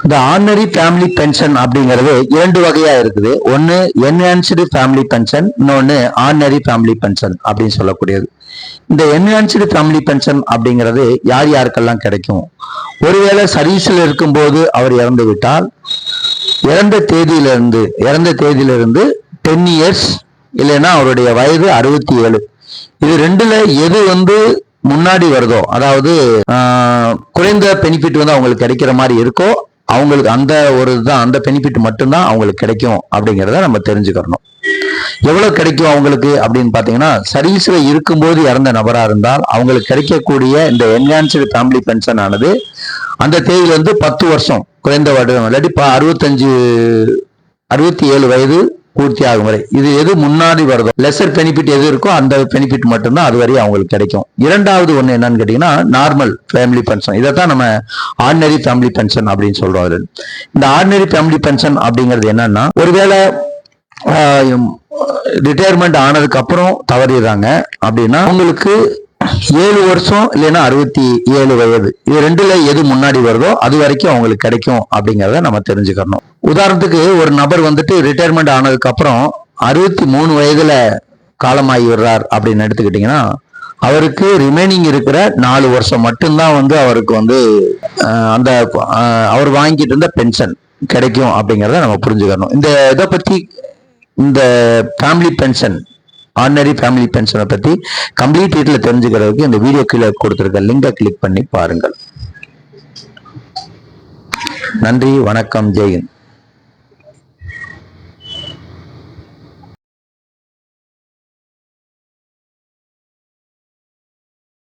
இந்த ordinary family pension அப்படிங்கிறது இரண்டு வகையா இருக்குது. ஒன்னு என்ஹான்ஸ்டு ஃபேமிலி பென்ஷன், இன்னொன்னு ஆர்டினரி ஃபேமிலி பென்ஷன் அப்படின்னு சொல்லக்கூடியது. இந்த என்ஹான்ஸ்டு ஃபேமிலி பென்ஷன் அப்படிங்கிறது யார் யாருக்கெல்லாம் கிடைக்கும்? ஒருவேளை சர்வீஸ்ல இருக்கும்போது அவர் இறந்து விட்டால் இறந்த தேதியிலிருந்து 10 இயர்ஸ் இல்லைன்னா அவருடைய வயது 67, இது ரெண்டுல எது முன்னாடி வருதோ, அதாவது குறைந்த பெனிஃபிட் அவங்களுக்கு கிடைக்கிற மாதிரி இருக்கோ, அவங்களுக்கு அந்த பெனிஃபிட் மட்டும்தான் அவங்களுக்கு கிடைக்கும் அப்படிங்கிறத நம்ம தெரிஞ்சுக்கணும். எவ்வளவு கிடைக்கும் அவங்களுக்கு அப்படின்னு பாத்தீங்கன்னா, சர்வீஸ்ல இருக்கும்போது இறந்த நபரா இருந்தால் அவங்களுக்கு கிடைக்கக்கூடிய இந்த என்ஹான்ஸ்டு ஃபேமிலி பென்ஷன் ஆனது அந்த தேதியில 10 வருஷம் குறைந்த வருடம் இல்லாட்டி 67 வயது பூர்த்தி ஆகும் வரை, இது எது முன்னாடி வருதோ லெசர் பெனிஃபிட் எது இருக்கோ அந்த பெனிஃபிட் மட்டும்தான் அது வரை அவங்களுக்கு கிடைக்கும். இரண்டாவது ஒண்ணு என்னன்னு கேட்டீங்கன்னா, நார்மல் ஃபேமிலி பென்ஷன். இதைத்தான் நம்ம ஆர்டினரி ஃபேமிலி பென்ஷன் அப்படின்னு சொல்றோம். இந்த ஆர்டினரி ஃபேமிலி பென்ஷன் அப்படிங்கிறது என்னன்னா, ஒருவேளை ரிட்டையர்மெண்ட் ஆனதுக்கு அப்புறம் தவறிடுறாங்க அப்படின்னா உங்களுக்கு 7 வருஷம் இல்லைன்னா 67 வயது, இது ரெண்டுல எது முன்னாடி வருதோ அது வரைக்கும் அவங்களுக்கு கிடைக்கும் அப்படிங்கிறத நம்ம தெரிஞ்சுக்கணும். உதாரணத்துக்கு ஒரு நபர் ரிட்டையர்மெண்ட் ஆனதுக்கு அப்புறம் 63 வயதுல காலமாகி விடுறார் அப்படின்னு எடுத்துக்கிட்டீங்கன்னா, அவருக்கு ரிமைனிங் இருக்கிற 4 வருஷம் மட்டும்தான் அவருக்கு அந்த அவர் வாங்கிட்டு இருந்த பென்ஷன் கிடைக்கும் அப்படிங்கிறத நம்ம புரிஞ்சுக்கணும். இதை பத்தி இந்த ஃபேமிலி பென்ஷன், ஆர்டினரி ஃபேமிலி பென்ஷனை பத்தி கம்ப்ளீட் டீட்டெயில் தெரிஞ்சுக்கிறதுக்கு இந்த வீடியோ கீழே கொடுத்திருக்க லிங்கை கிளிக் பண்ணி பாருங்கள். நன்றி, வணக்கம், ஜெய் ஹிந்த்.